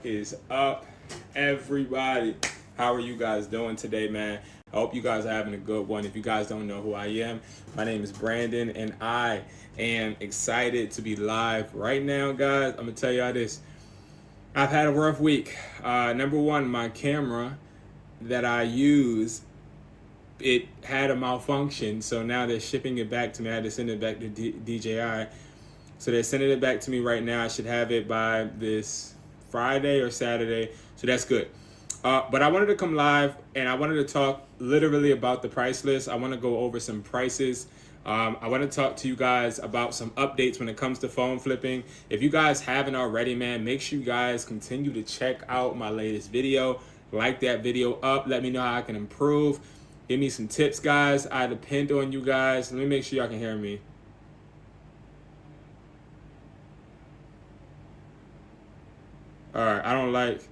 is up, everybody? How are you guys doing today, man? I hope you guys are having a good one. If you guys don't know who I am, my name is Brandon, and I am excited to be live right now, guys. I'm gonna tell y'all this. I've had a rough week. Number one, my camera that I use, it had a malfunction, so now they're shipping it back to me. I had to send it back to DJI. So they're sending it back to me right now. I should have it by this Friday or Saturday. So that's good. But I wanted to come live and I wanted to talk literally about the price list. I want to go over some prices. I want to talk to you guys about some updates when it comes to phone flipping. If you guys haven't already, man, make sure you guys continue to check out my latest video. Like that video up. Let me know how I can improve. Give me some tips, guys. I depend on you guys. Let me make sure y'all can hear me. All right, I don't like.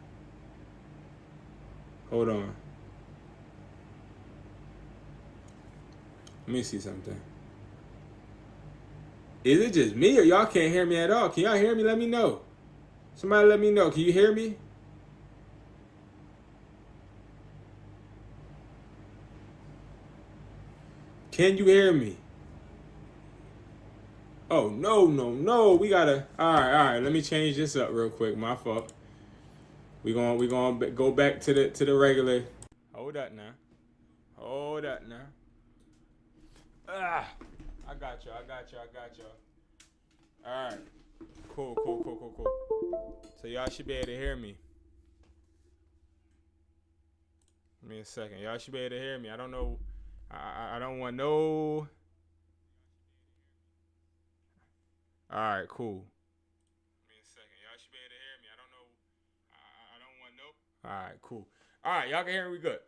Hold on. Let me see something. Is it just me or y'all can't hear me at all? Can y'all hear me? Let me know. Somebody let me know. Can you hear me? Can you hear me? Oh, no. We gotta. All right. Let me change this up real quick. My fault. We gonna go back to the regular. Hold up now. Ah, I got you. All right. Cool. So y'all should be able to hear me. Give me a second. Y'all should be able to hear me. I don't know. I don't want no. All right. Cool. Give me a second. Y'all should be able to hear me. I don't know. I don't want no. All right. Cool. All right. Y'all can hear me good.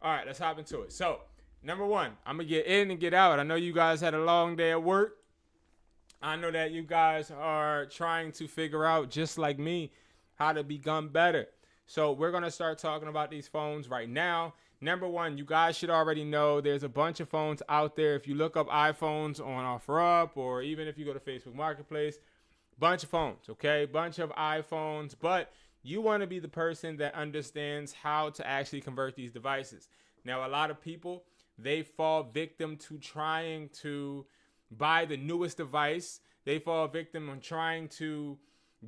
All right. Let's hop into it. So, number one, I'm going to get in and get out. I know you guys had a long day at work. I know that you guys are trying to figure out, just like me, how to become better. So we're going to start talking about these phones right now. Number one, you guys should already know there's a bunch of phones out there. If you look up iPhones on OfferUp, or even if you go to Facebook Marketplace, bunch of phones, okay? Bunch of iPhones, but you want to be the person that understands how to actually convert these devices. Now, a lot of people, they fall victim to trying to buy the newest device. They fall victim on trying to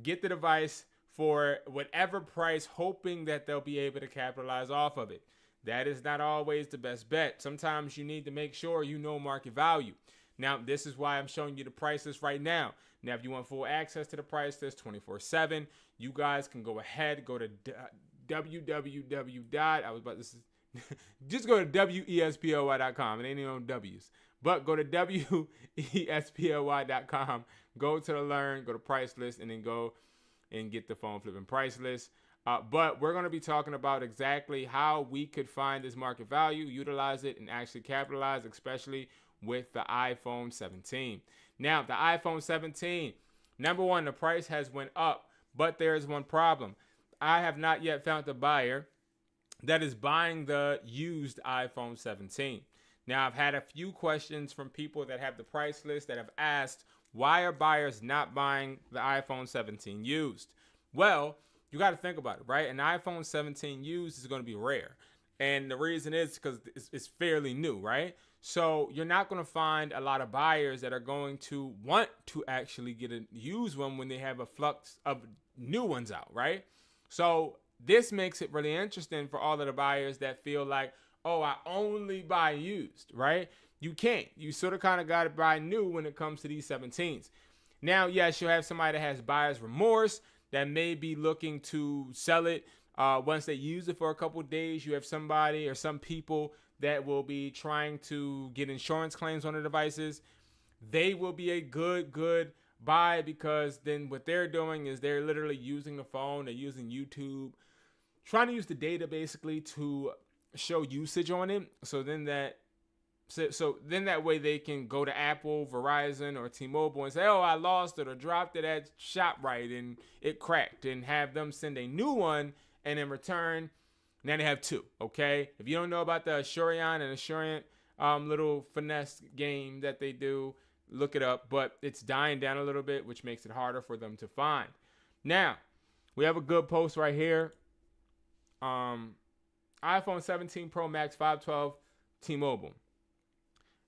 get the device for whatever price, hoping that they'll be able to capitalize off of it. That is not always the best bet. Sometimes you need to make sure you know market value. Now, this is why I'm showing you the price list right now. Now, if you want full access to the price list 24/7, you guys can go ahead, go to www. I was about to just go to wesply.com. It ain't even on W's. But go to wesply.com, go to the learn, go to price list, and then go and get the phone flipping price list. But we're going to be talking about exactly how we could find this market value, utilize it, and actually capitalize, especially with the iPhone 17. Now, the iPhone 17, number one, the price has went up, but there is one problem. I have not yet found a buyer that is buying the used iPhone 17. Now, I've had a few questions from people that have the price list that have asked, why are buyers not buying the iPhone 17 used? Well, you got to think about it, right? An iPhone 17 used is going to be rare. And the reason is because it's fairly new, right? So you're not going to find a lot of buyers that are going to want to actually get a used one when they have a flux of new ones out, right? So this makes it really interesting for all of the buyers that feel like, oh, I only buy used, right? You can't. You sort of kind of got to buy new when it comes to these 17s. Now, yes, you'll have somebody that has buyer's remorse that may be looking to sell it once they use it for a couple of days. You have somebody or some people that will be trying to get insurance claims on the devices. They will be a good buy, because then what they're doing is they're literally using the phone, they're using YouTube, trying to use the data basically to show usage on it. So then that way they can go to Apple, Verizon, or T-Mobile and say, oh, I lost it or dropped it at ShopRite and it cracked, and have them send a new one, and in return, now they have two, okay? If you don't know about the Assurion and Assurant little finesse game that they do, look it up, but it's dying down a little bit, which makes it harder for them to find. Now, We have a good post right here. iPhone 17 Pro Max 512 T-Mobile.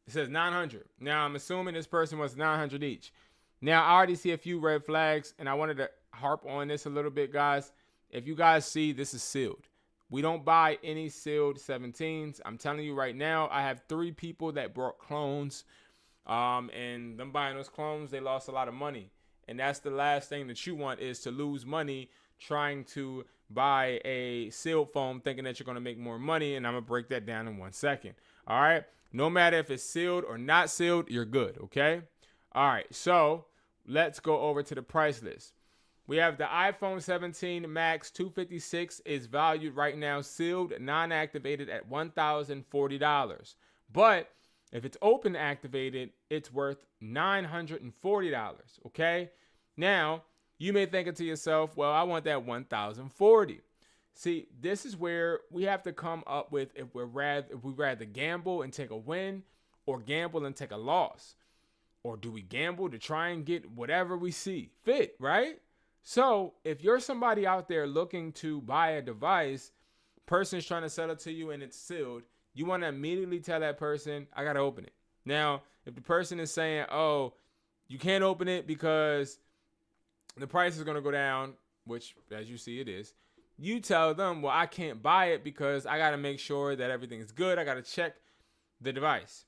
It says 900. Now, I'm assuming this person was 900 each. Now, I already see a few red flags, and I wanted to harp on this a little bit, guys. If you guys see, this is sealed. We don't buy any sealed 17s. I'm telling you right now, I have 3 people that brought clones, and them buying those clones, they lost a lot of money. And that's the last thing that you want, is to lose money trying to buy a sealed phone thinking that you're going to make more money. And I'm going to break that down in 1 second. All right. No matter if it's sealed or not sealed, you're good. Okay. All right. So let's go over to the price list. We have the iPhone 17 Max 256 is valued right now sealed, non-activated at $1,040. But if it's open activated, it's worth $940. Okay. Now, you may think to yourself, well, I want that $1,040. See, this is where we have to come up with if we rather gamble and take a win, or gamble and take a loss. Or do we gamble to try and get whatever we see fit, right? So if you're somebody out there looking to buy a device, person's trying to sell it to you and it's sealed, you want to immediately tell that person, I got to open it. Now, if the person is saying, oh, you can't open it because the price is going to go down, which as you see it is, you tell them, well, I can't buy it because I got to make sure that everything is good. I got to check the device.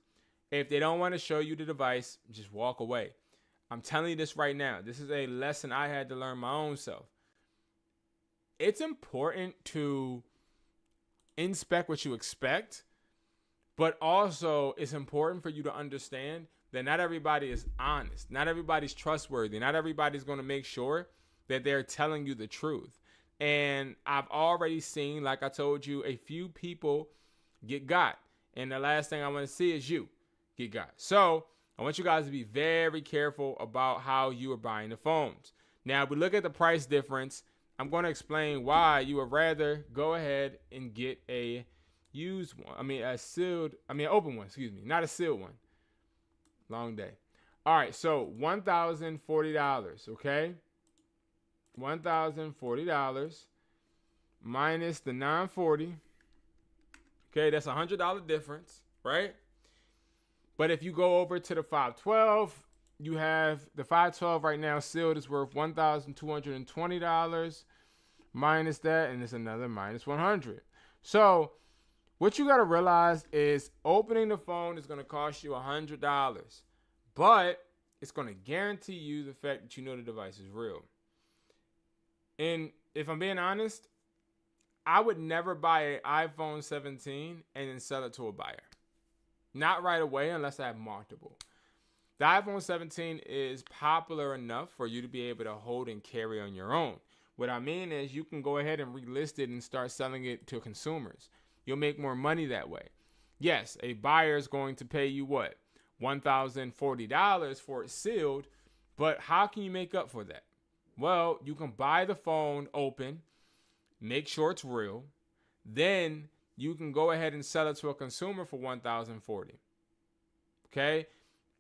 If they don't want to show you the device, just walk away. I'm telling you this right now. This is a lesson I had to learn my own self. It's important to inspect what you expect, but also it's important for you to understand that not everybody is honest. Not everybody's trustworthy. Not everybody's going to make sure that they're telling you the truth. And I've already seen, like I told you, a few people get got. And the last thing I want to see is you get got. So I want you guys to be very careful about how you are buying the phones. Now, if we look at the price difference, I'm going to explain why you would rather go ahead and get a used one. An open one, not a sealed one. Long day. All right, so $1,040, okay? $1,040 minus the $940. Okay, that's a $100 difference, right? But if you go over to the 512, you have the 512 right now sealed is worth $1,220 minus that, and it's another minus 100. So what you got to realize is opening the phone is going to cost you $100, but it's going to guarantee you the fact that you know the device is real. And if I'm being honest, I would never buy an iPhone 17 and then sell it to a buyer. Not right away unless I have multiple. The iPhone 17 is popular enough for you to be able to hold and carry on your own. What I mean is you can go ahead and relist it and start selling it to consumers. You'll make more money that way. Yes, a buyer is going to pay you what? $1,040 for it sealed, but how can you make up for that? Well, you can buy the phone open, make sure it's real, then you can go ahead and sell it to a consumer for $1,040. Okay?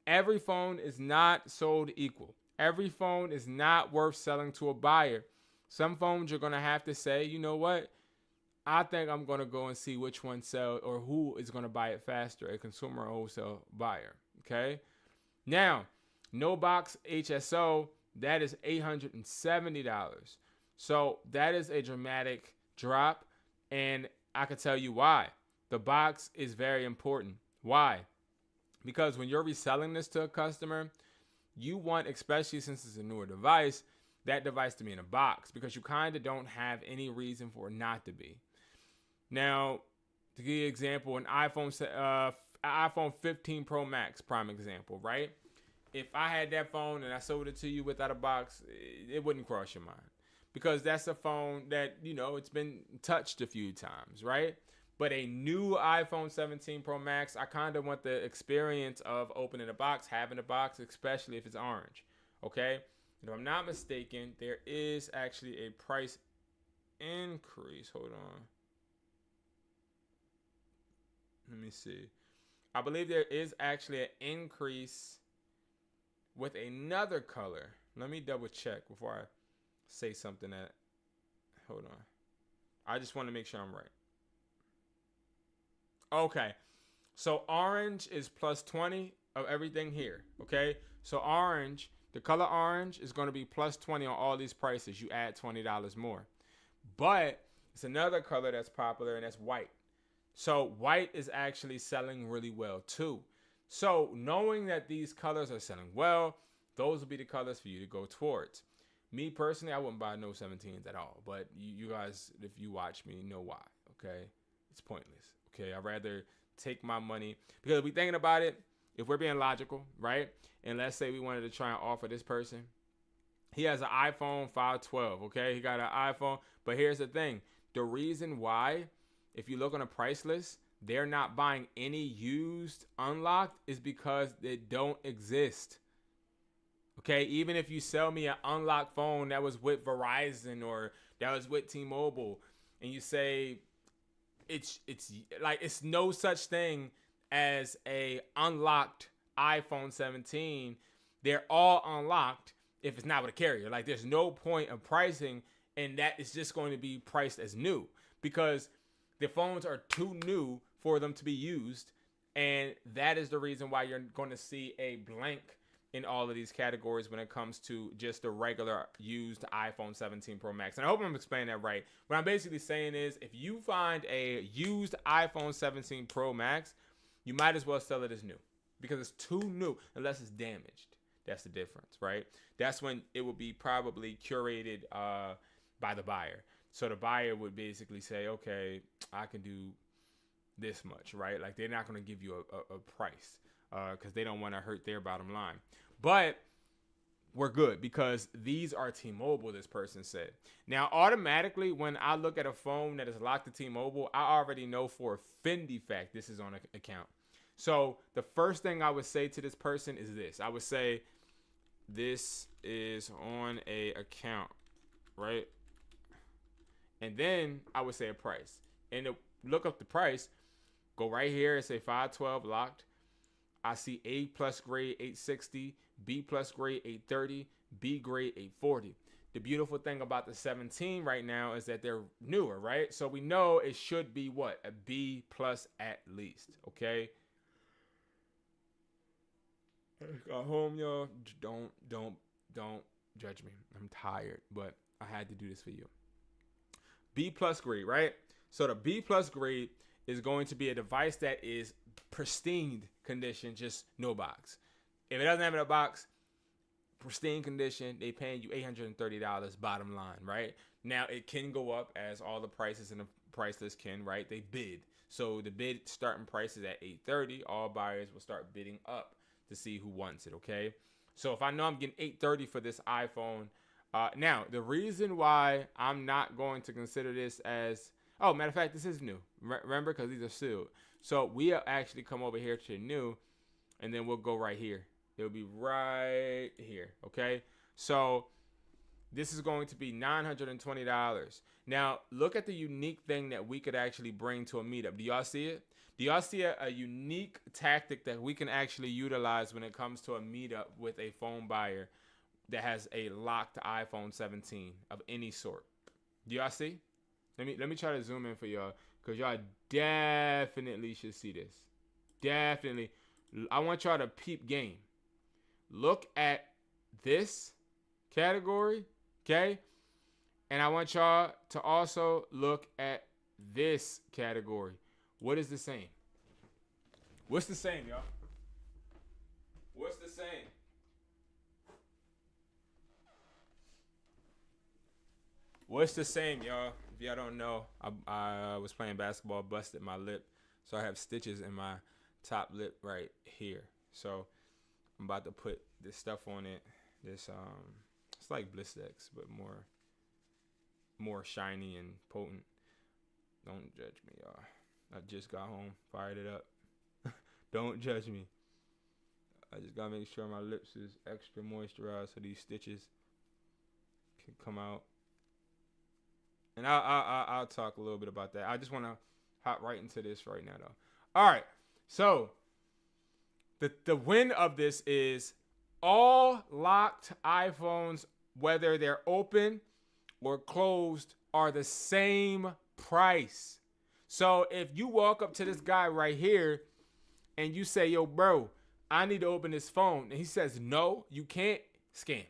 Every phone is not sold equal. Every phone is not worth selling to a buyer. Some phones you're going to have to say, you know what? I think I'm going to go and see which one sells or who is going to buy it faster, a consumer or wholesale buyer. Okay? Now, no box HSO, that is $870. So that is a dramatic drop, and I can tell you why. The box is very important. Why? Because when you're reselling this to a customer, you want, especially since it's a newer device, that device to be in a box because you kind of don't have any reason for it not to be. Now, to give you an example, an iPhone 15 Pro Max, prime example, right? If I had that phone and I sold it to you without a box, it wouldn't cross your mind. Because that's a phone that, it's been touched a few times, right? But a new iPhone 17 Pro Max, I kind of want the experience of opening a box, having a box, especially if it's orange, okay? If I'm not mistaken, there is actually a price increase. Hold on. Let me see. I believe there is actually an increase with another color. Let me double check before I say something that Hold on. I just want to make sure I'm right. Okay. So orange is plus 20 of everything here. Okay. So orange, the color orange is going to be plus 20 on all these prices. You add $20 more. But it's another color that's popular, and that's white. So white is actually selling really well too. So knowing that these colors are selling well, those will be the colors for you to go towards. Me personally, I wouldn't buy no 17s at all. But you guys, if you watch me, know why. Okay, it's pointless. Okay, I'd rather take my money, because we thinking about it. If we're being logical, right? And let's say we wanted to try and offer this person. He has an iPhone 512. Okay, he got an iPhone. But here's the thing: the reason why, if you look on a price list, they're not buying any used unlocked is because they don't exist. Okay, even if you sell me an unlocked phone that was with Verizon or that was with T-Mobile, and you say it's like it's no such thing as a unlocked iPhone 17, they're all unlocked if it's not with a carrier. Like there's no point of pricing, and that is just going to be priced as new because the phones are too new for them to be used, and that is the reason why you're going to see a blank in all of these categories when it comes to just the regular used iPhone 17 Pro Max. And I hope I'm explaining that right. What I'm basically saying is if you find a used iPhone 17 Pro Max, you might as well sell it as new because it's too new unless it's damaged. That's the difference, right? That's when it will be probably curated by the buyer. So the buyer would basically say, okay, I can do this much, right? Like they're not going to give you a price because they don't want to hurt their bottom line. But we're good because these are T-Mobile, this person said. Now, automatically, when I look at a phone that is locked to T-Mobile, I already know for a Fendi fact this is on an account. So the first thing I would say to this person is this. I would say, this is on a account, right? And then I would say a price. And to look up the price, go right here and say 512 locked. I see A plus grade 860, B plus grade 830, B grade 840. The beautiful thing about the 17 right now is that they're newer, right? So we know it should be what? A B plus at least, okay? Got home, y'all. Don't judge me. I'm tired, but I had to do this for you. B plus grade, right? So the B plus grade is going to be a device that is pristine condition, just no box. If it doesn't have a box, pristine condition, they paying you $830 bottom line, right? Now it can go up as all the prices in the price list can, right? They bid. So the bid starting price is at $830. All buyers will start bidding up to see who wants it, okay? So if I know I'm getting $830 for this iPhone, now the reason why I'm not going to consider this as, oh, matter of fact, this is new. Remember, because these are sealed. So we'll actually come over here to new, and then we'll go right here. It'll be right here, okay? So this is going to be $920. Now, look at the unique thing that we could actually bring to a meetup. Do y'all see it? Do y'all see a unique tactic that we can actually utilize when it comes to a meetup with a phone buyer that has a locked iPhone 17 of any sort? Do y'all see? Let me try to zoom in for y'all, because y'all definitely should see this. Definitely. I want y'all to peep game. Look at this category, okay? And I want y'all to also look at this category. What is the same? What's the same, y'all? What's the same? What's the same, y'all? If y'all don't know, I was playing basketball, busted my lip. So I have stitches in my top lip right here. So I'm about to put this stuff on it. This it's like Blistex, but more shiny and potent. Don't judge me, y'all. I just got home, fired it up. Don't judge me. I just gotta make sure my lips is extra moisturized so these stitches can come out. And I'll talk a little bit about that. I just want to hop right into this right now, though. All right. So the win of this is all locked iPhones, whether they're open or closed, are the same price. So if you walk up to this guy right here and you say, yo, bro, I need to open this phone, and he says, no, you can't, scam.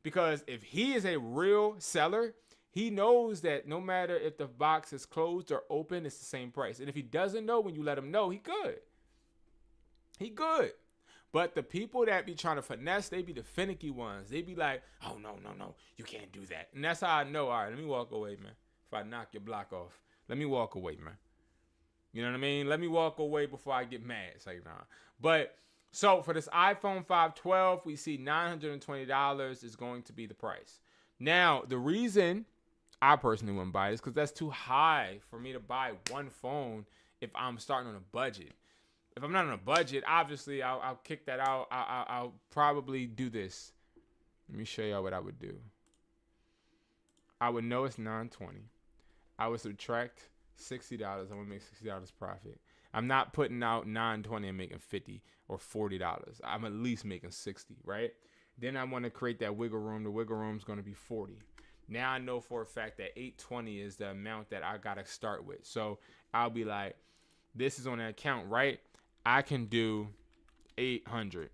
Because if he is a real seller, he knows that no matter if the box is closed or open, it's the same price. And if he doesn't know, when you let him know, he good. He good. But the people that be trying to finesse, they be the finicky ones. They be like, oh, no, you can't do that. And that's how I know, all right, let me walk away, man. If I knock your block off, let me walk away, man. You know what I mean? Let me walk away before I get mad. It's like, nah. But so for this iPhone 512, we see $920 is going to be the price. Now, the reason I personally wouldn't buy it is because that's too high for me to buy one phone if I'm starting on a budget. If I'm not on a budget, obviously I'll kick that out. I'll probably do this. Let me show y'all what I would do. I would know it's $920. I would subtract $60. I would make $60 profit. I'm not putting out $920 and making $50 or $40. I'm at least making $60, right? Then I want to create that wiggle room. The wiggle room is going to be $40. Now I know for a fact that $820 is the amount that I got to start with. So I'll be like, this is on an account, right? I can do $800.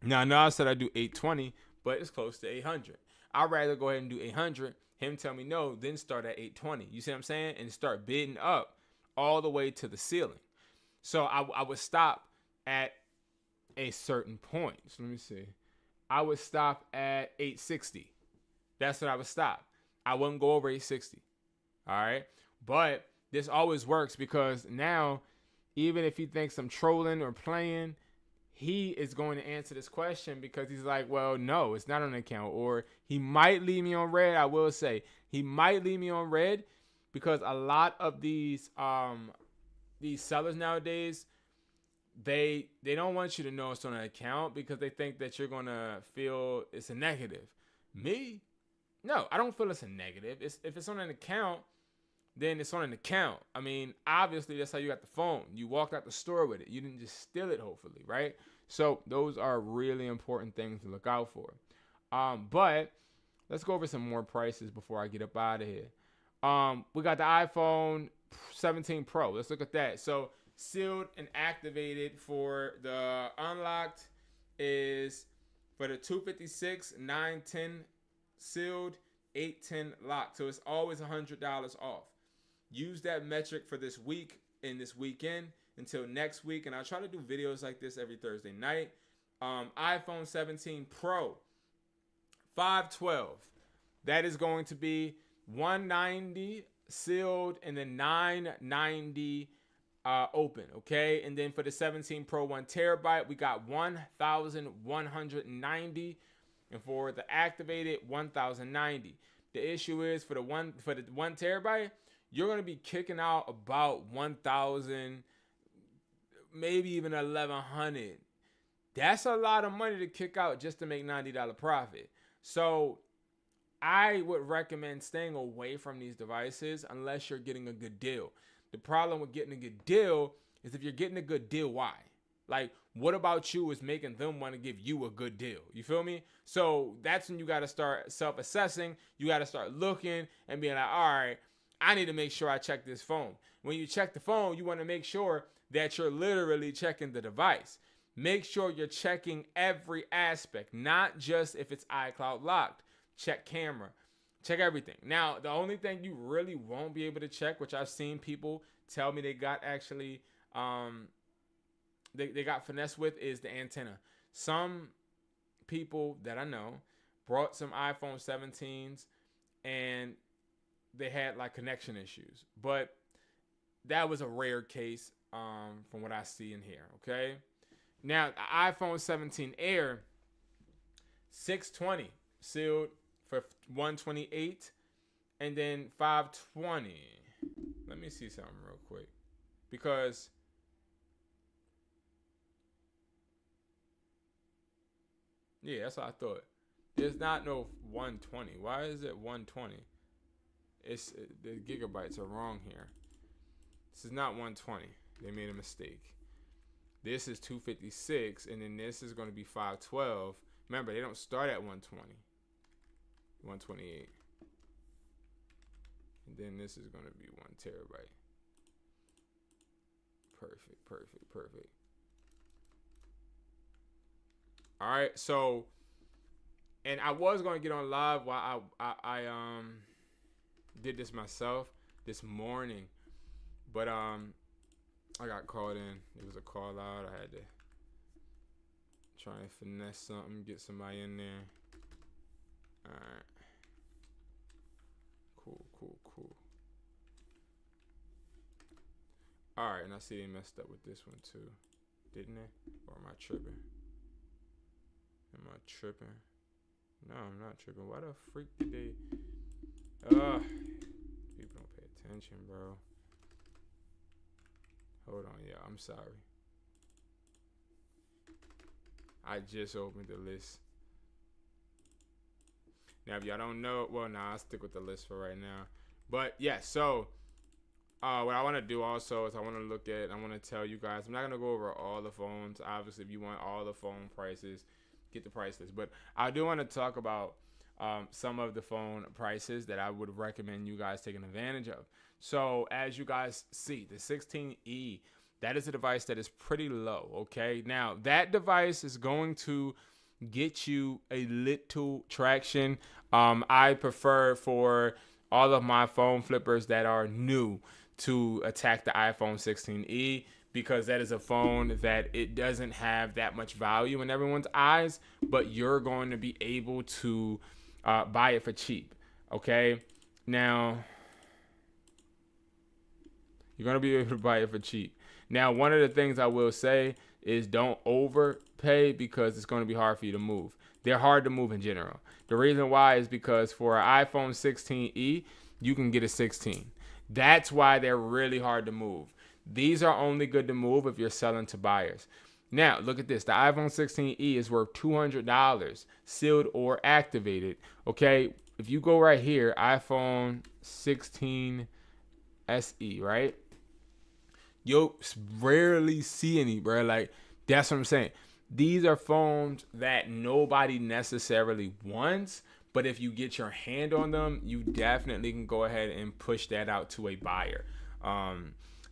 Now I know I said I do $820, but it's close to $800. I'd rather go ahead and do $800. Him tell me no, then start at $820. You see what I'm saying? And start bidding up all the way to the ceiling. So I would stop at a certain point. So let me see. I would stop at $860. That's what I would stop. I wouldn't go over $860. All right. But this always works because now, even if he thinks I'm trolling or playing, he is going to answer this question because he's like, well, no, it's not on an account. Or he might leave me on red. I will say he might leave me on red because a lot of these sellers nowadays, they don't want you to know it's on an account because they think that you're going to feel it's a negative. Me? No, I don't feel it's a negative. If it's on an account, then it's on an account. I mean, obviously, that's how you got the phone. You walked out the store with it. You didn't just steal it, hopefully, right? So those are really important things to look out for. But let's go over some more prices before I get up out of here. We got the iPhone 17 Pro. Let's look at that. So sealed and activated for the unlocked is for the 256, 910 sealed, 810 locked. So it's always $100 off. Use that metric for this week and this weekend until next week. And I'll try to do videos like this every Thursday night. iPhone 17 Pro 512. That is going to be $190 sealed and then $990 open. Okay. And then for the 17 Pro 1 terabyte, we got $1,190. And for the activated, $1,090. The issue is for the one terabyte, you're going to be kicking out about 1,000, maybe even 1,100. That's a lot of money to kick out just to make $90 profit. So I would recommend staying away from these devices unless you're getting a good deal. The problem with getting a good deal is if you're getting a good deal, why? Like, what about you is making them want to give you a good deal? You feel me? So that's when you got to start self-assessing. You got to start looking and being like, all right, I need to make sure I check this phone. When you check the phone, you want to make sure that you're literally checking the device. Make sure you're checking every aspect, not just if it's iCloud locked. Check camera. Check everything. Now, the only thing you really won't be able to check, which I've seen people tell me they got actually they got finessed with, is the antenna. Some people that I know brought some iPhone 17s and they had like connection issues, but that was a rare case from what I see in here. Okay. Now, the iPhone 17 Air 620 sealed for 128 and then 520. Let me see something real quick because yeah, that's what I thought. There's not no 120. Why is it 120? It's the gigabytes are wrong here. This is not 120. They made a mistake. This is 256, and then this is going to be 512. Remember, they don't start at 120. 128. And then this is going to be 1 terabyte. Perfect. All right, so, and I was going to get on live while I did this myself this morning, but I got called in. It was a call out. I had to try and finesse something, get somebody in there. All right. Cool. All right, and I see they messed up with this one too, didn't they? Or am I tripping? No, I'm not tripping. Why the freak did they? People don't pay attention, bro. Hold on, yeah, I'm sorry. I just opened the list. Now, if y'all don't know, well, nah, I'll stick with the list for right now. But yeah, so what I want to do also is I want to tell you guys, I'm not going to go over all the phones. Obviously, if you want all the phone prices, get the price list. But I do want to talk about some of the phone prices that I would recommend you guys taking advantage of. So as you guys see, the 16E, that is a device that is pretty low, okay? Now, that device is going to get you a little traction. I prefer for all of my phone flippers that are new to attack the iPhone 16E, because that is a phone that it doesn't have that much value in everyone's eyes, but you're going to be able to buy it for cheap, okay? Now, you're going to be able to buy it for cheap. Now, one of the things I will say is don't overpay, because it's going to be hard for you to move. They're hard to move in general. The reason why is because for an iPhone 16E, you can get a 16. That's why they're really hard to move. These are only good to move if you're selling to buyers. Now, look at this. The iPhone 16E is worth $200, sealed or activated. Okay, if you go right here, iPhone 16 SE, right? You'll rarely see any, bro. Like, that's what I'm saying. These are phones that nobody necessarily wants, but if you get your hand on them, you definitely can go ahead and push that out to a buyer.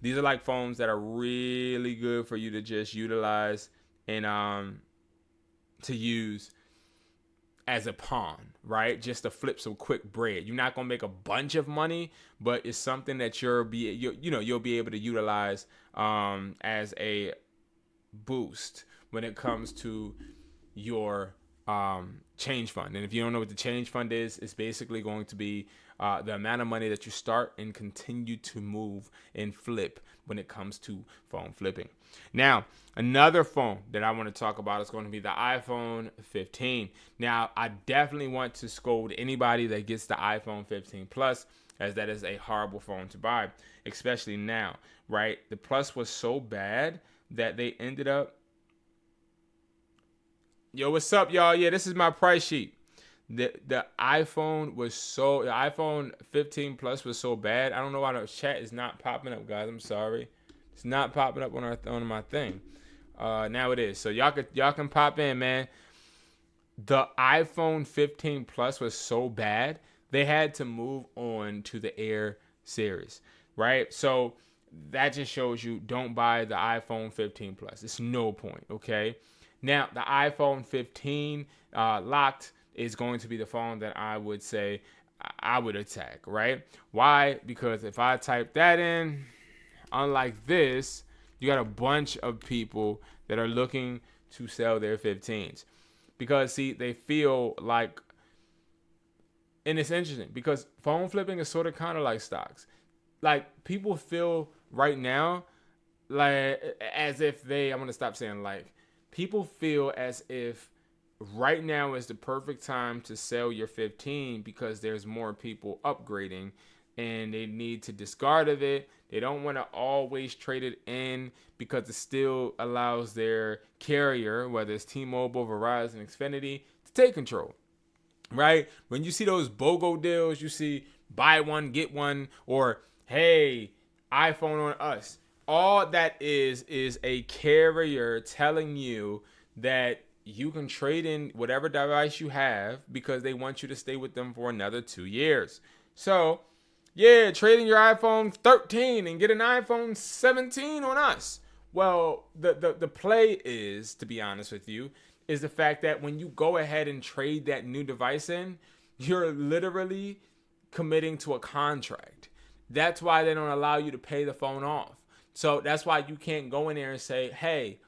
These are like phones that are really good for you to just utilize and to use as a pawn, right? Just to flip some quick bread. You're not gonna make a bunch of money, but it's something that you'll be able to utilize as a boost when it comes to your change fund. And if you don't know what the change fund is, it's basically going to be the amount of money that you start and continue to move and flip when it comes to phone flipping. Now, another phone that I want to talk about is going to be the iPhone 15. Now, I definitely want to scold anybody that gets the iPhone 15 Plus, as that is a horrible phone to buy, especially now, right? The Plus was so bad that they ended up... Yo, what's up, y'all? Yeah, this is my price sheet. The iPhone 15 Plus was so bad. I don't know why the chat is not popping up, guys. I'm sorry. It's not popping up on my thing. Now it is. So y'all can pop in, man. The iPhone 15 Plus was so bad, they had to move on to the Air series, right? So that just shows you, don't buy the iPhone 15 Plus. It's no point, okay? Now, the iPhone 15 locked is going to be the phone that I would say I would attack, right? Why? Because if I type that in, unlike this, you got a bunch of people that are looking to sell their 15s. Because, see, they feel like, and it's interesting, because phone flipping is sort of kind of like stocks. Like, people feel right now like as if I'm going to stop saying like. People feel as if right now is the perfect time to sell your 15 because there's more people upgrading and they need to discard of it. They don't want to always trade it in because it still allows their carrier, whether it's T-Mobile, Verizon, Xfinity, to take control, right? When you see those BOGO deals, you see buy one, get one, or hey, iPhone on us. All that is a carrier telling you that you can trade in whatever device you have because they want you to stay with them for another 2 years. So yeah, trading your iPhone 13 and get an iPhone 17 on us. Well, the play is, to be honest with you, is the fact that when you go ahead and trade that new device in, you're literally committing to a contract. That's why they don't allow you to pay the phone off. So that's why you can't go in there and say, hey,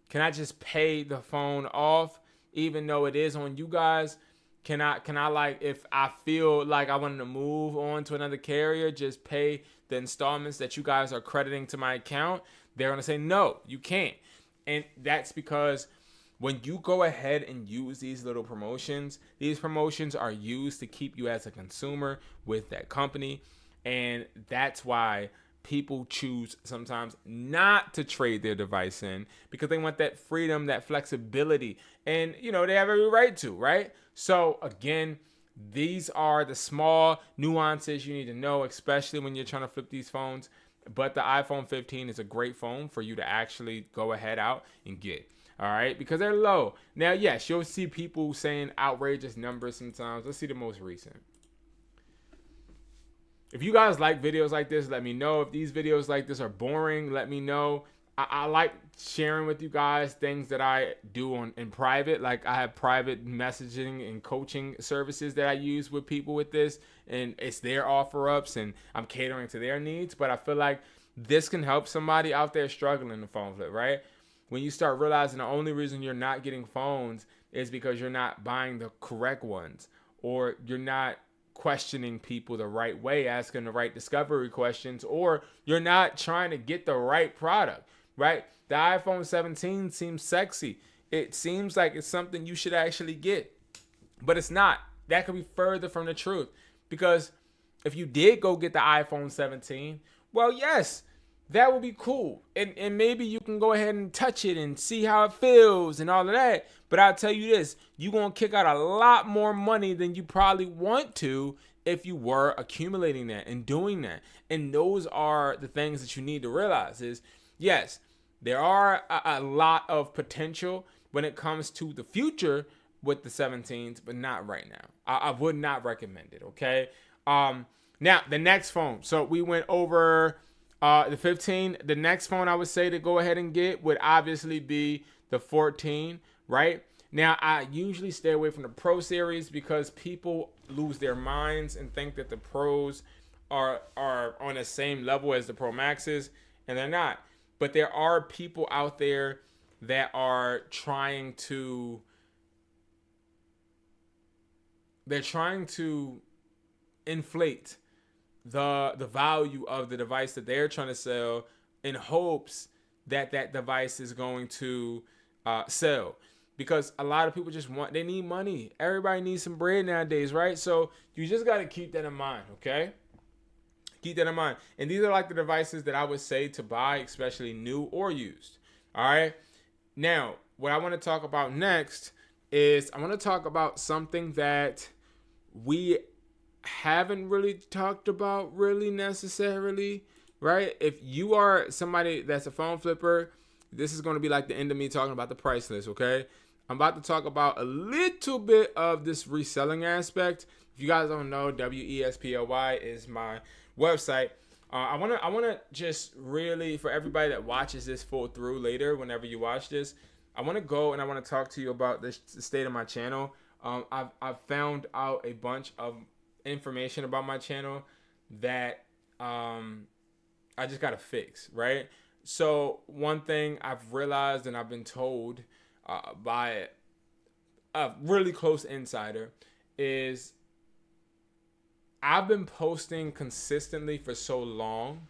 can I just pay the phone off even though it is on you guys? Can I like, if I feel like I wanted to move on to another carrier, just pay the installments that you guys are crediting to my account? They're going to say, no, you can't. And that's because when you go ahead and use these little promotions, these promotions are used to keep you as a consumer with that company. And that's why people choose sometimes not to trade their device in, because they want that freedom, that flexibility. And, you know, they have every right to, right? So again, these are the small nuances you need to know, especially when you're trying to flip these phones. But the iPhone 15 is a great phone for you to actually go ahead out and get. All right, because they're low. Now, yes, you'll see people saying outrageous numbers sometimes. Let's see the most recent. If you guys like videos like this, let me know. If these videos like this are boring, let me know. I like sharing with you guys things that I do in private. Like, I have private messaging and coaching services that I use with people with this, and it's their offer ups, and I'm catering to their needs. But I feel like this can help somebody out there struggling to phone flip, right? When you start realizing the only reason you're not getting phones is because you're not buying the correct ones, or you're not questioning people the right way, asking the right discovery questions, or you're not trying to get the right product, right? The iPhone 17 seems sexy. It seems like it's something you should actually get, but it's not. That could be further from the truth, because if you did go get the iPhone 17, well, yes, that would be cool. And maybe you can go ahead and touch it and see how it feels and all of that. But I'll tell you this, you're going to kick out a lot more money than you probably want to if you were accumulating that and doing that. And those are the things that you need to realize is, yes, there are a lot of potential when it comes to the future with the 17s, but not right now. I would not recommend it, okay? Now, the next phone. So we went over the 15. The next phone I would say to go ahead and get would obviously be the 14, right? Now, I usually stay away from the Pro series because people lose their minds and think that the Pros are on the same level as the Pro Maxes, and they're not. But there are people out there that are trying to inflate the value of the device that they're trying to sell in hopes that that device is going to sell. Because a lot of people they need money. Everybody needs some bread nowadays, right? So you just got to keep that in mind, okay? Keep that in mind. And these are like the devices that I would say to buy, especially new or used. All right. Now, what I want to talk about next is I want to talk about something that we haven't really talked about really necessarily, right? If you are somebody that's a phone flipper, this is going to be like the end of me talking about the price list, okay? I'm about to talk about a little bit of this reselling aspect. If you guys don't know, WESPLY is my website. I wanna just really, for everybody that watches this full through later, whenever you watch this, I want to go and I want to talk to you about the state of my channel. I've found out a bunch of information about my channel that I just gotta fix, right? So one thing I've realized and I've been told by a really close insider is I've been posting consistently for so long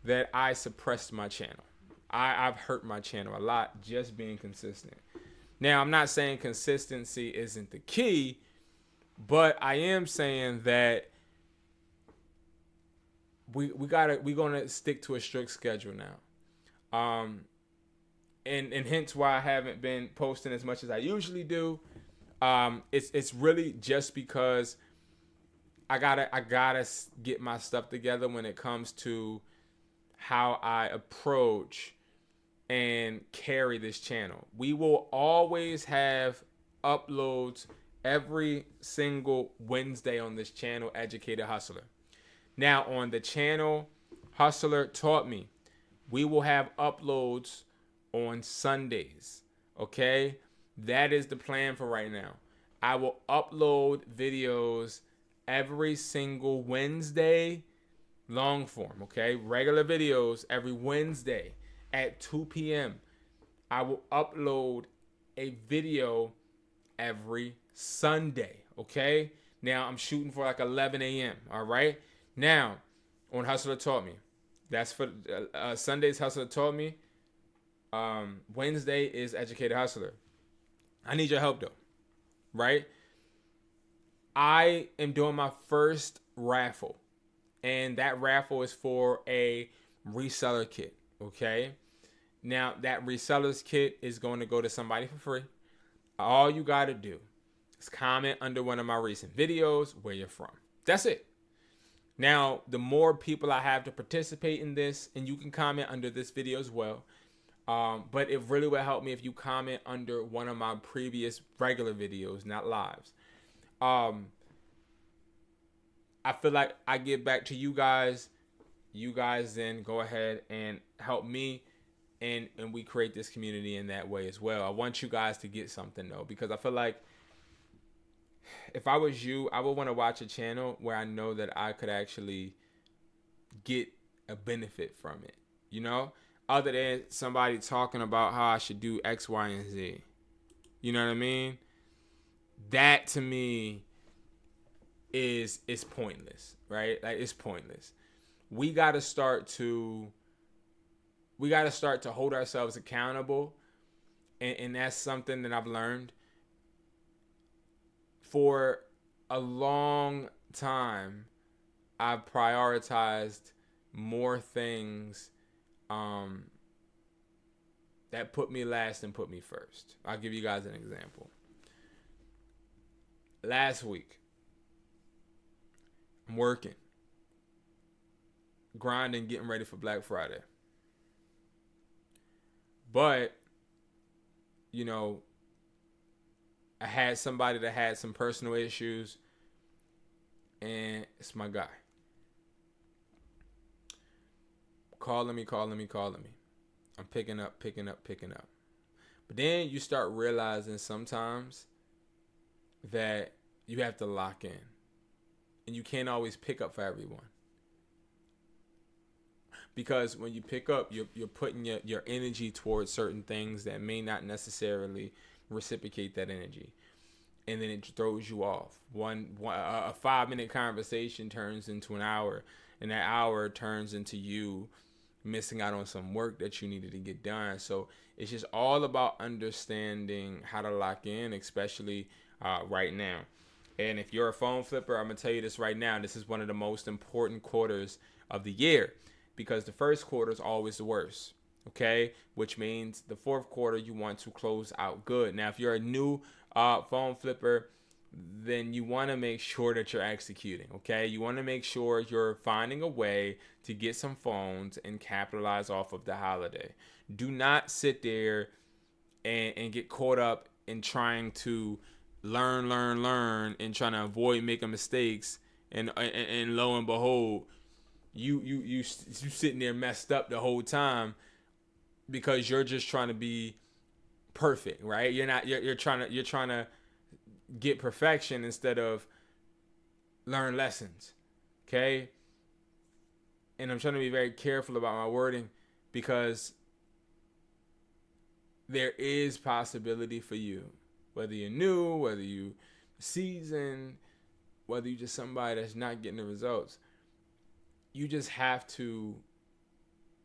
that I suppressed my channel. I've hurt my channel a lot just being consistent. Now, I'm not saying consistency isn't the key, but I am saying that we're gonna stick to a strict schedule now. And hence why I haven't been posting as much as I usually do. It's really just because I gotta get my stuff together when it comes to how I approach and carry this channel. We will always have uploads every single Wednesday on this channel, Educated Hustler. Now on the channel, Hustler Taught Me, we will have uploads on Sundays. Okay, that is the plan for right now. I will upload videos every single Wednesday, long form. Okay, regular videos every Wednesday at 2 p.m. I will upload a video every Sunday. Okay, now I'm shooting for like 11 a.m. All right, now on Hustler Taught Me, that's for Sunday's Hustler Taught Me. Wednesday is Educated Hustler. I need your help though, right? I am doing my first raffle, and that raffle is for a reseller kit. Okay, now that reseller's kit is going to go to somebody for free. All you got to do is comment under one of my recent videos where you're from. That's it. Now, the more people I have to participate in this, and you can comment under this video as well, but it really will help me if you comment under one of my previous regular videos, not lives. I feel like I give back to you guys. You guys then go ahead and help me, and we create this community in that way as well. I want you guys to get something though, because I feel like if I was you, I would want to watch a channel where I know that I could actually get a benefit from it, you know, other than somebody talking about how I should do X, Y, and Z. You know what I mean? That to me is pointless, right? Like, it's pointless. We got to start to hold ourselves accountable, and that's something that I've learned. For a long time, I've prioritized more things that put me last than put me first. I'll give you guys an example. Last week, I'm working, grinding, getting ready for Black Friday. But, you know, I had somebody that had some personal issues, and it's my guy. Calling me. I'm picking up. But then you start realizing sometimes that you have to lock in, and you can't always pick up for everyone. Because when you pick up, you're putting your energy towards certain things that may not necessarily reciprocate that energy, and then it throws you off. A 5-minute conversation turns into an hour, and that hour turns into you missing out on some work that you needed to get done. So it's just all about understanding how to lock in, especially right now. And if you're a phone flipper, I'm gonna tell you this right now. This is one of the most important quarters of the year, because the first quarter is always the worst. Okay, which means the fourth quarter you want to close out good. Now, if you're a new phone flipper, then you want to make sure that you're executing. Okay, you want to make sure you're finding a way to get some phones and capitalize off of the holiday. Do not sit there and get caught up in trying to learn and trying to avoid making mistakes, and lo and behold, you sitting there messed up the whole time because you're just trying to be perfect, right? You're trying to get perfection instead of learn lessons. Okay? And I'm trying to be very careful about my wording, because there is possibility for you, whether you're new, whether you seasoned, whether you're just somebody that's not getting the results. You just have to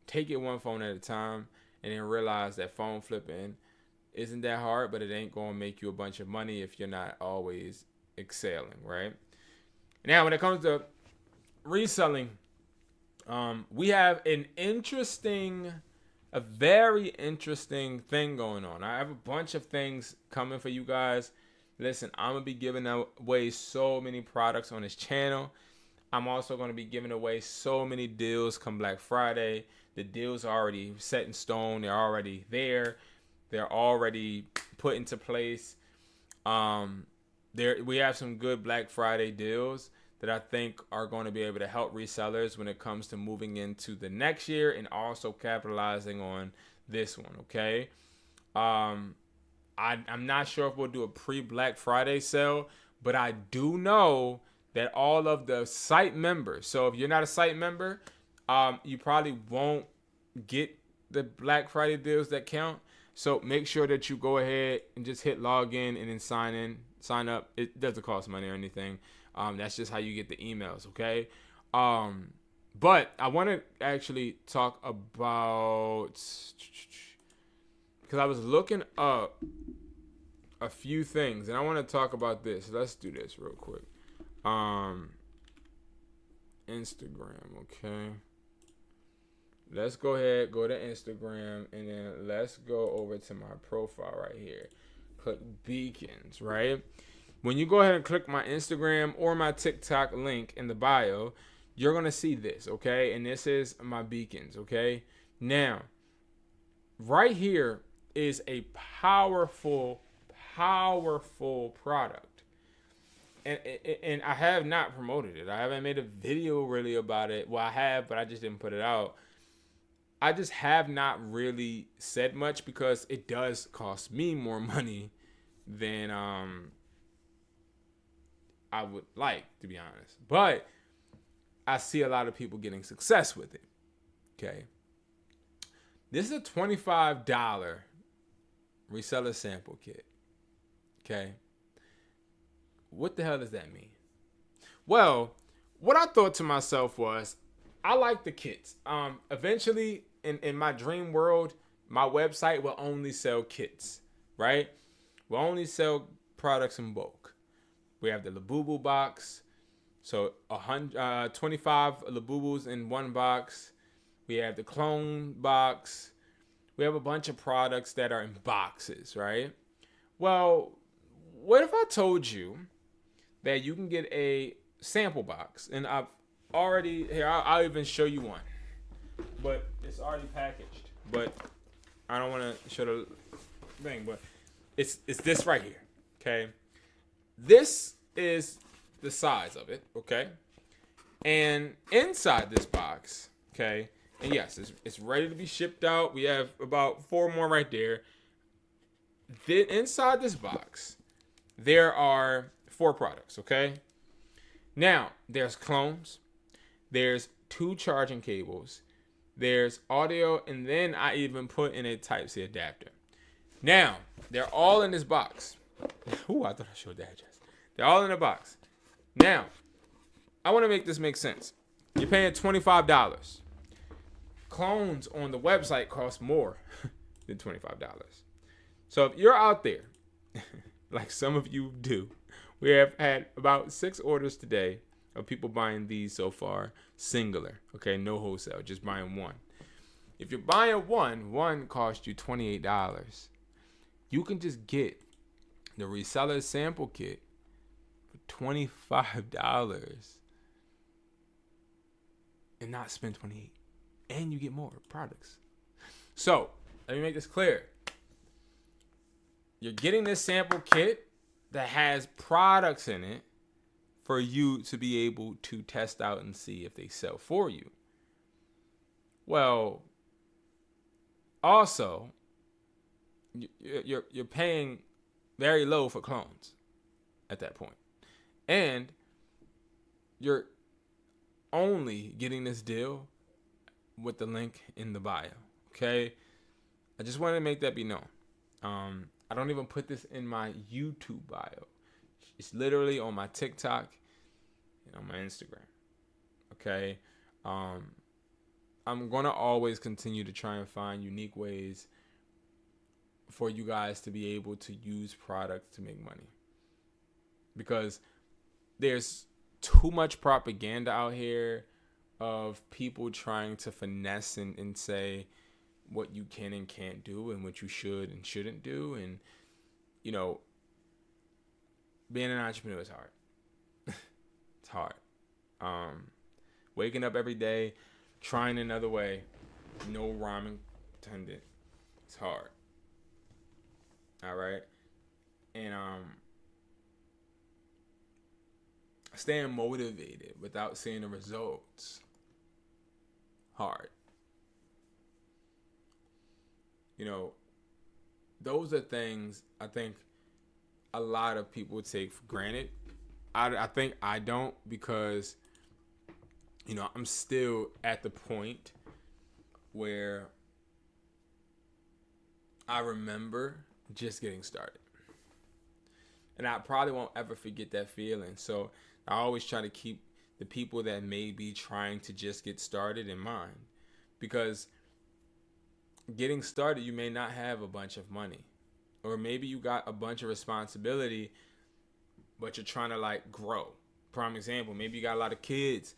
take it one phone at a time, and then realize that phone flipping isn't that hard, but it ain't going to make you a bunch of money if you're not always excelling, right? Now, when it comes to reselling, we have a very interesting thing going on. I have a bunch of things coming for you guys. Listen, I'm going to be giving away so many products on this channel. I'm also going to be giving away so many deals come Black Friday. The deals are already set in stone. They're already there. They're already put into place. We have some good Black Friday deals that I think are going to be able to help resellers when it comes to moving into the next year and also capitalizing on this one. Okay. I'm not sure if we'll do a pre-Black Friday sale, but I do know that all of the site members, so if you're not a site member, you probably won't get the Black Friday deals that count. So make sure that you go ahead and just hit log in and then sign up. It doesn't cost money or anything. That's just how you get the emails, okay? But I want to actually talk about, because I was looking up a few things, and I want to talk about this. Let's do this real quick. Instagram, okay? Let's go ahead, go to Instagram, and then let's go over to my profile right here. Click beacons, right? When you go ahead and click my Instagram or my TikTok link in the bio, you're going to see this, okay? And this is my beacons, okay? Now, right here is a powerful product. And I have not promoted it. I haven't made a video really about it. Well, I have, but I just didn't put it out. I just have not really said much because it does cost me more money than I would like, to be honest. But I see a lot of people getting success with it. Okay. This is a $25 reseller sample kit. Okay. What the hell does that mean? Well, what I thought to myself was, I like the kits. Eventually, in my dream world, my website will only sell kits, right? We'll only sell products in bulk. We have the Labubu box, so 25 Labubus in one box. We have the clone box. We have a bunch of products that are in boxes, right? Well, what if I told you that you can get a sample box? And I've already, here, I'll even show you one. But it's already packaged. But I don't want to show the thing, but it's this right here, okay? This is the size of it, okay? And inside this box, okay, and yes, it's ready to be shipped out. We have about 4 more right there. Then inside this box, there are 4 products, okay? Now, there's clones, there's 2 charging cables, there's audio, and then I even put in a Type-C adapter. Now, they're all in this box. Ooh, I thought I showed the address. They're all in the box. Now, I want to make this make sense. You're paying $25. Clones on the website cost more than $25. So if you're out there, like some of you do, we have had about 6 orders today of people buying these so far, singular, okay, no wholesale, just buying one. If you're buying one costs you $28. You can just get the reseller sample kit for $25 and not spend $28, and you get more products. So let me make this clear. You're getting this sample kit that has products in it for you to be able to test out and see if they sell for you. Well, also, you're paying very low for clones at that point. And you're only getting this deal with the link in the bio, okay? I just wanted to make that be known. I don't even put this in my YouTube bio. It's literally on my TikTok and on my Instagram, okay? I'm going to always continue to try and find unique ways for you guys to be able to use products to make money. Because there's too much propaganda out here of people trying to finesse and say what you can and can't do and what you should and shouldn't do. And, you know, being an entrepreneur is hard. It's hard. Waking up every day, trying another way, no rhyme intended. It's hard. All right. And staying motivated without seeing the results, hard. You know, those are things I think a lot of people take for granted. I think I don't, because, you know, I'm still at the point where I remember just getting started. And I probably won't ever forget that feeling. So I always try to keep the people that may be trying to just get started in mind. Because getting started, you may not have a bunch of money. Or maybe you got a bunch of responsibility, but you're trying to like grow. Prime example, maybe you got a lot of kids,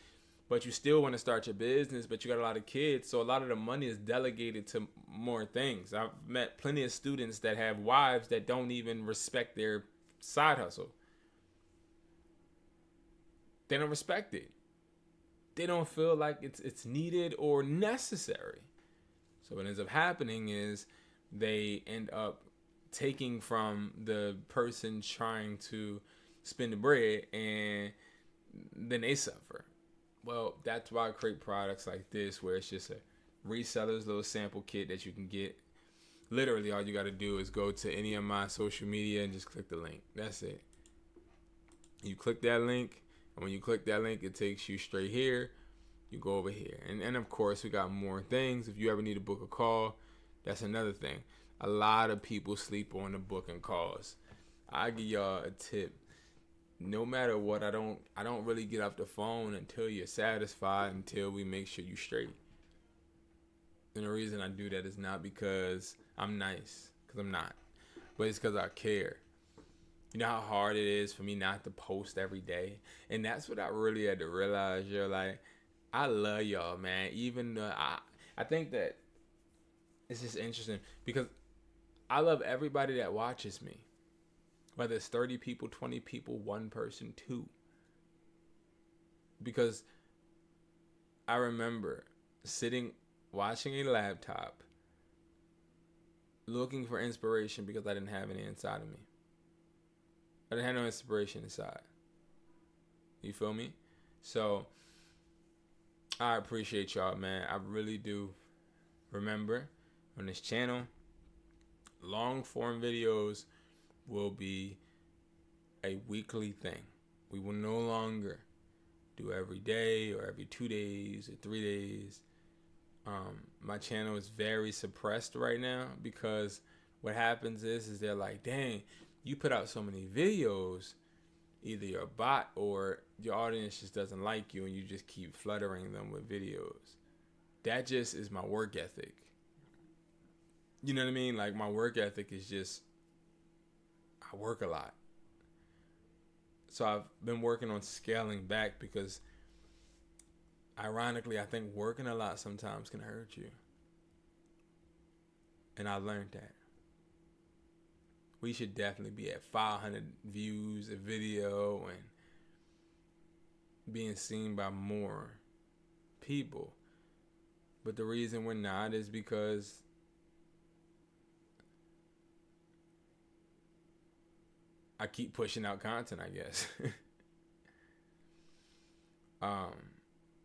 but you still want to start your business, but you got a lot of kids. So a lot of the money is delegated to more things. I've met plenty of students that have wives that don't even respect their side hustle. They don't respect it. They don't feel like it's needed or necessary. So what ends up happening is they end up taking from the person trying to spend the bread, and then they suffer. Well, that's why I create products like this, where it's just a reseller's little sample kit that you can get. Literally, all you got to do is go to any of my social media and just click the link. That's it. You click that link, and when you click that link, it takes you straight here. You go over here. And of course, we got more things. If you ever need to book a call, that's another thing. A lot of people sleep on the booking calls. I give y'all a tip. No matter what, I don't really get off the phone until you're satisfied, until we make sure you straight. And the reason I do that is not because I'm nice, because I'm not, but it's because I care. You know how hard it is for me not to post every day? And that's what I really had to realize. You're like, I love y'all, man. Even though I think that it's just interesting because I love everybody that watches me. Whether it's 30 people, 20 people, one person, two. Because I remember sitting, watching a laptop, looking for inspiration because I didn't have any inside of me. I didn't have no inspiration inside. You feel me? So, I appreciate y'all, man. I really do. Remember, on this channel, long form videos will be a weekly thing. We will no longer do every day or every 2 days or 3 days. My channel is very suppressed right now because what happens is they're like, dang, you put out so many videos, either you're a bot or your audience just doesn't like you and you just keep fluttering them with videos. That just is my work ethic. You know what I mean? Like, my work ethic is just, I work a lot. So I've been working on scaling back because, ironically, I think working a lot sometimes can hurt you. And I learned that. We should definitely be at 500 views a video and being seen by more people. But the reason we're not is because I keep pushing out content, I guess.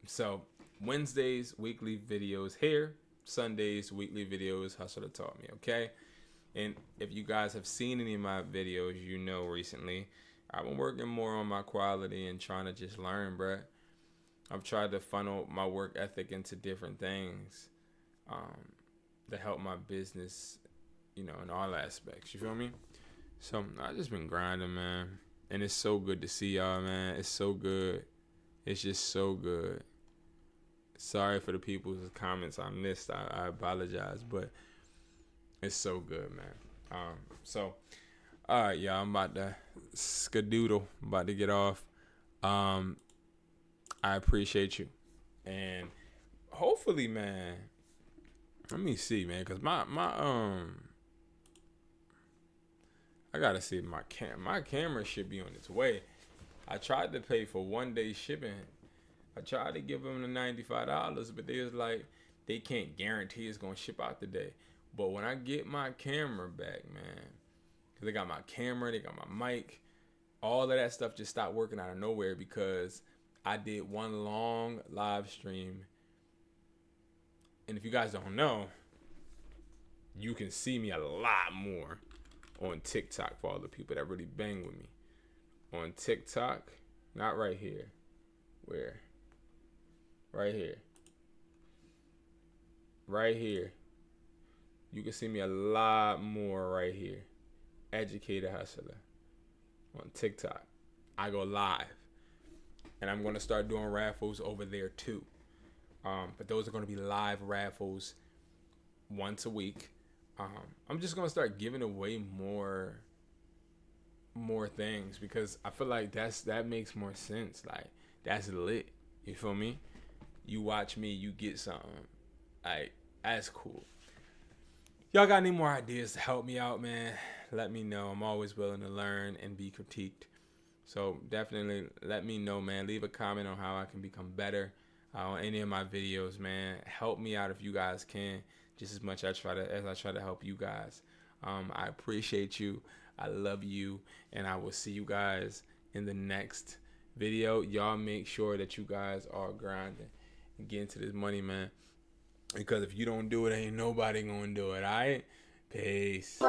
So Wednesdays, weekly videos here. Sundays, weekly videos, Hustler Taught Me, okay? And if you guys have seen any of my videos, you know recently, I've been working more on my quality and trying to just learn, bruh. I've tried to funnel my work ethic into different things to help my business, you know, in all aspects. You feel me? So I've just been grinding, man. And it's so good to see y'all, man. It's so good. It's just so good. Sorry for the people's comments I missed. I apologize, but it's so good, man. So, all right, y'all. I'm about to skadoodle. I'm about to get off. I appreciate you, and hopefully, man. Let me see, man, because my I gotta see my camera should be on its way. I tried to pay for 1 day shipping. I tried to give them the $95, but they was like, they can't guarantee it's gonna ship out today. But when I get my camera back, man, because they got my camera, they got my mic, all of that stuff just stopped working out of nowhere because I did one long live stream. And if you guys don't know, you can see me a lot more on TikTok for all the people that really bang with me. On TikTok, not right here. Where? Right here. Right here. You can see me a lot more right here. Educated Hustler. On TikTok. I go live. And I'm going to start doing raffles over there too. But those are going to be live raffles once a week. I'm just going to start giving away more things because I feel like that makes more sense. Like, that's lit. You feel me? You watch me, you get something. Like, that's cool. Y'all got any more ideas to help me out, man? Let me know. I'm always willing to learn and be critiqued. So definitely let me know, man. Leave a comment on how I can become better on any of my videos, man. Help me out if you guys can, just as much as I try to help you guys. I appreciate you. I love you, and I will see you guys in the next video. Y'all make sure that you guys are grinding and getting to this money, man. Because if you don't do it, ain't nobody gonna do it. All right? Peace.